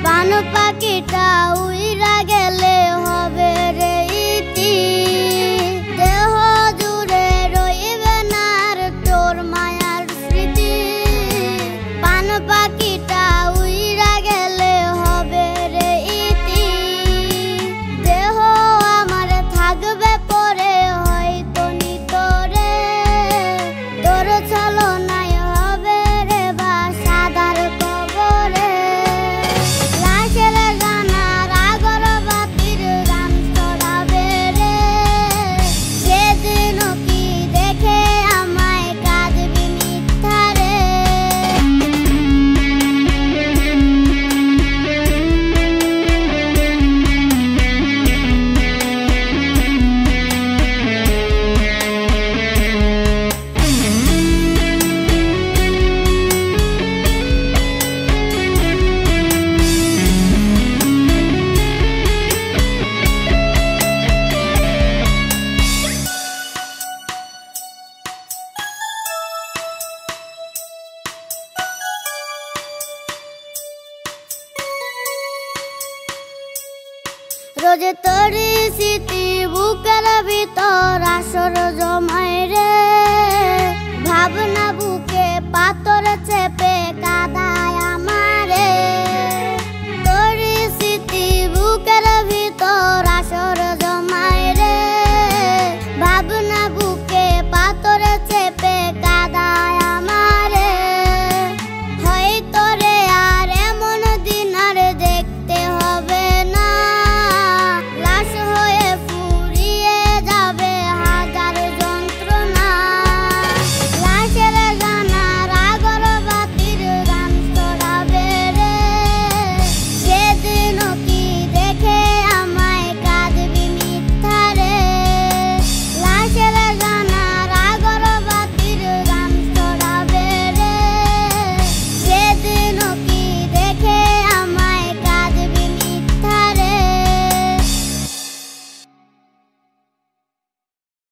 পান পাখিটা উইরা গেলে হবে রে ইতি, দেহ জুড়ে রইবে না আর তোর মায়ার স্মৃতি। পান পাখিটা উইরা গেলে হবে রে ইতি, দেহ আমার থাকবে পরে হয়তো নিতরে। তোর ছলনায় হবে রে বা সাদার কবরে, লাশের গানার আগরবাতির গান ছড়াবে রে। সেদিন কি দেখে আমায় কাঁদবি মিথ্যা রে। রোজ তোরি স্মৃতি বুকের ভিতর আসর জমায় রে, ভাবনা বুকে পাথর চেপে কাদায়